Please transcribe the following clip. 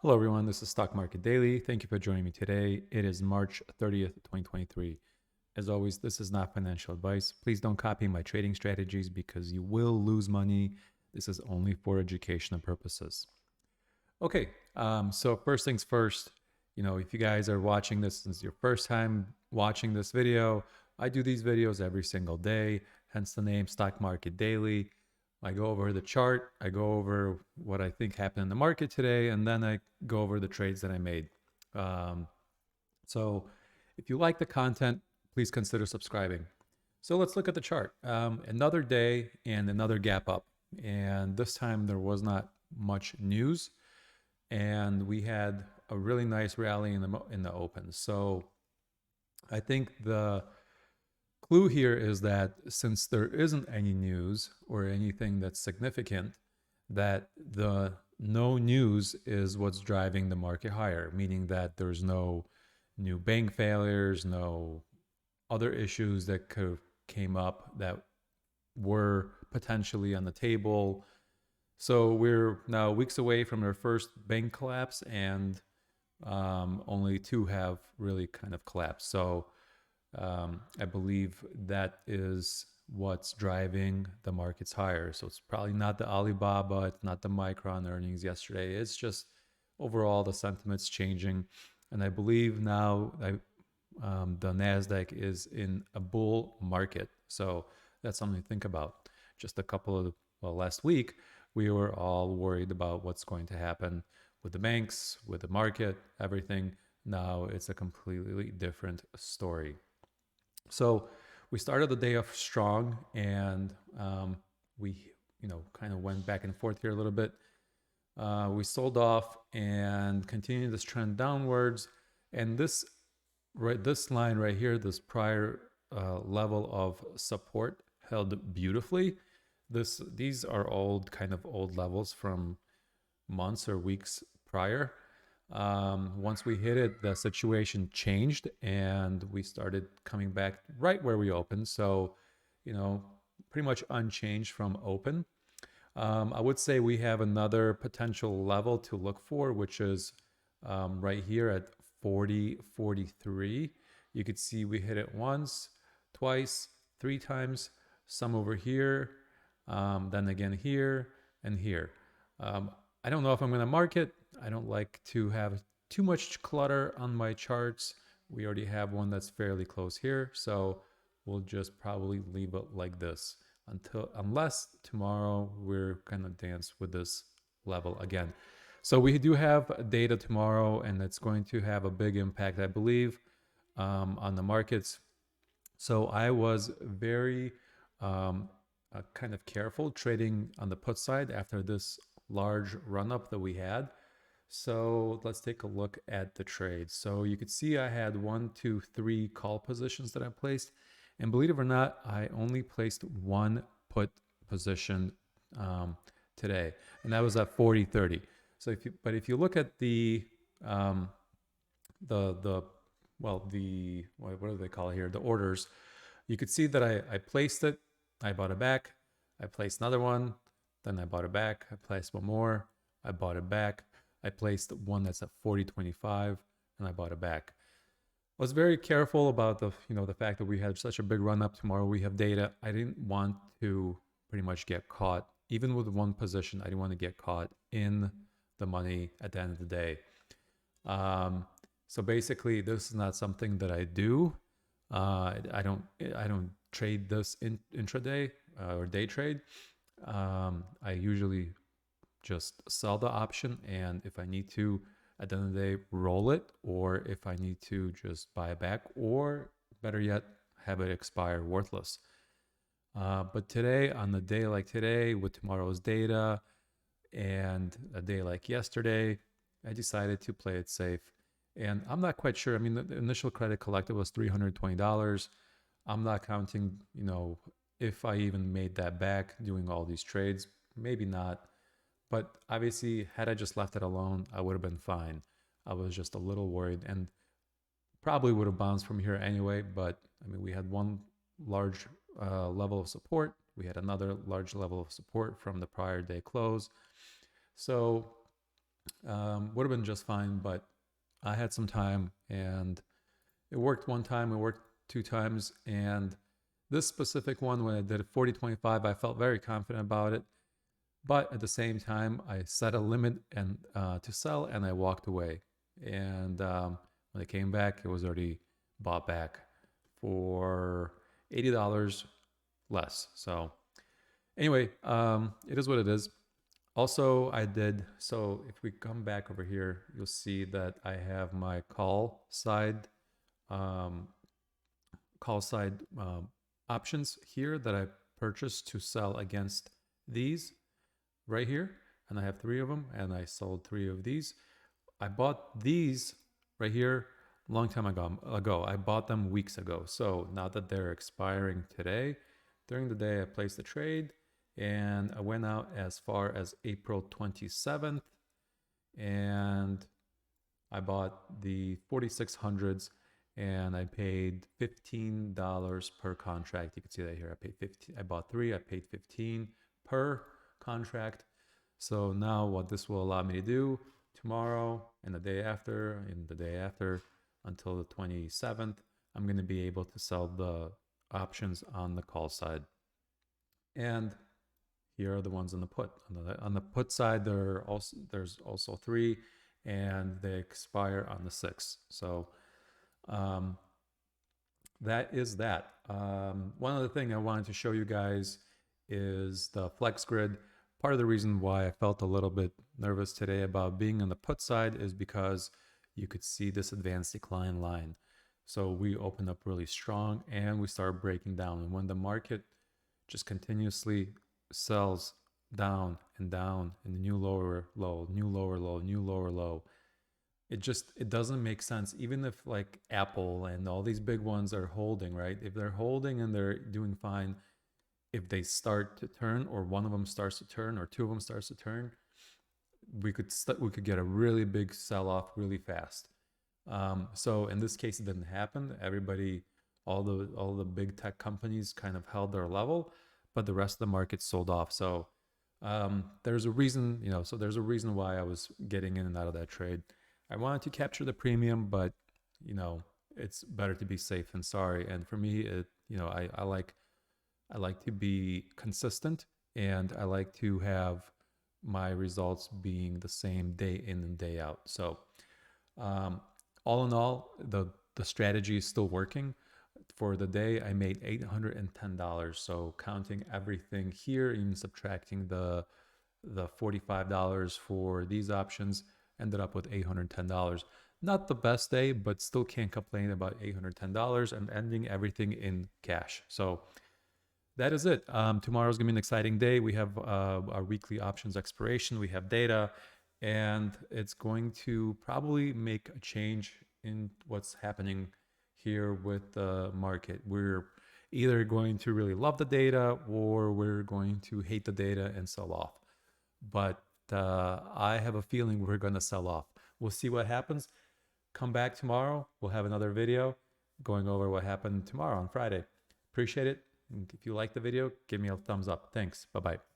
Hello, everyone. This is Stock Market Daily. Thank you for joining me today. It is March 30th, 2023. As always, this is not financial advice. Please don't copy my trading strategies because you will lose money. This is only for educational purposes. Okay, so first things first, if you guys are watching this is your first time watching this video, I do these videos every single day, hence the name Stock Market Daily. I go over the chart, I go over what I think happened in the market today, and then I go over the trades that I made. So if you like the content, please consider subscribing. So let's look at the chart. Another day and another gap up. And this time there was not much news. And we had a really nice rally in the open. So I think the clue here is that since there isn't any news or anything that's significant, that the no news is what's driving the market higher, meaning that there's no new bank failures, no other issues that could have came up that were potentially on the table. So we're now weeks away from our first bank collapse, and only two have really kind of collapsed. So I believe that is what's driving the markets higher. So it's probably not the Alibaba, it's not the Micron earnings yesterday. It's just overall the sentiment's changing. And I believe now the Nasdaq is in a bull market. So that's something to think about. Just a couple of, last week, we were all worried about what's going to happen with the banks, with the market, everything. Now it's a completely different story. So we started the day off strong, and we, kind of went back and forth here a little bit. We sold off and continued this trend downwards. And this line right here, this prior level of support held beautifully. These are kind of old levels from months or weeks prior. Once we hit it, the situation changed and we started coming back right where we opened. So, pretty much unchanged from open. I would say we have another potential level to look for, which is right here at 40.43. You could see we hit it once, twice, three times, some over here, then again here and here. I don't know if I'm going to mark it. I don't like to have too much clutter on my charts. We already have one that's fairly close here, so we'll just probably leave it like this unless tomorrow we're going to dance with this level again. So we do have data tomorrow, and it's going to have a big impact, I believe, on the markets. So I was very kind of careful trading on the put side after this large run up that we had. So let's take a look at the trade. So you could see I had 1, 2, 3 call positions that I placed. And believe it or not, I only placed one put position today, and that was at 40.30. So if you look at the what do they call it here? The orders, you could see that I placed it, I bought it back, I placed another one, then I bought it back, I placed one more, I bought it back, I placed one that's at 40.25, and I bought it back. I was very careful about the fact that we had such a big run up. Tomorrow we have data. I didn't want to pretty much get caught, even with one position. I didn't want to get caught in the money at the end of the day. So basically, this is not something that I do. I don't trade this intraday or day trade. I usually just sell the option, and if I need to, at the end of the day, roll it, or if I need to just buy it back, or better yet, have it expire worthless. But today, on a day like today, with tomorrow's data and a day like yesterday, I decided to play it safe. And I'm not quite sure. I mean, the initial credit collected was $320. I'm not counting, if I even made that back doing all these trades. Maybe not. But obviously, had I just left it alone, I would have been fine. I was just a little worried and probably would have bounced from here anyway. But I mean, we had one large level of support. We had another large level of support from the prior day close. So Would have been just fine, but I had some time and it worked one time, it worked two times. And this specific one, when I did a 40-25, I felt very confident about it. But at the same time, I set a limit and to sell, and I walked away. And when I came back, it was already bought back for $80 less. So anyway, it is what it is. Also, I did, so if we come back over here, you'll see that I have my um, call side options here that I purchased to sell against these right here. And I have 3 of them, and I sold 3 of these. I bought these right here a long time ago. I bought them weeks ago. So now that they're expiring today, during the day I placed the trade, and I went out as far as April 27th, and I bought the 4600s, and I paid $15 per contract. You can see that here. I paid 15. I bought 3. I paid 15 per contract. So now what this will allow me to do tomorrow and the day after and the day after until the 27th, I'm going to be able to sell the options on the call side. And here are the ones on the put. On the put side, there's also 3, and they expire on the 6th. So that is that. One other thing I wanted to show you guys is the flex grid. Part of the reason why I felt a little bit nervous today about being on the put side is because you could see this advanced decline line. So we opened up really strong and we started breaking down. And when the market just continuously sells down and down in the new lower low, new lower low, new lower low, it doesn't make sense. Even if like Apple and all these big ones are holding, right? If they're holding and they're doing fine, if they start to turn, or one of them starts to turn, or 2 of them starts to turn, we could get a really big sell-off really fast. So in this case, it didn't happen. Everybody, all the big tech companies kind of held their level, but the rest of the market sold off. So there's a reason, so there's a reason why I was getting in and out of that trade. I wanted to capture the premium, but it's better to be safe than sorry. And for me, I like to be consistent, and I like to have my results being the same day in and day out. So all in all, the strategy is still working. For the day, I made $810. So counting everything here, even subtracting the $45 for these options, ended up with $810. Not the best day, but still can't complain about $810 and ending everything in cash. So that is it. Tomorrow's gonna be an exciting day. We have our weekly options expiration. We have data, and it's going to probably make a change in what's happening here with the market. We're either going to really love the data, or we're going to hate the data and sell off. But I have a feeling we're going to sell off. We'll see what happens. Come back tomorrow. We'll have another video going over what happened tomorrow on Friday. Appreciate it. And if you like the video, give me a thumbs up. Thanks. Bye-bye.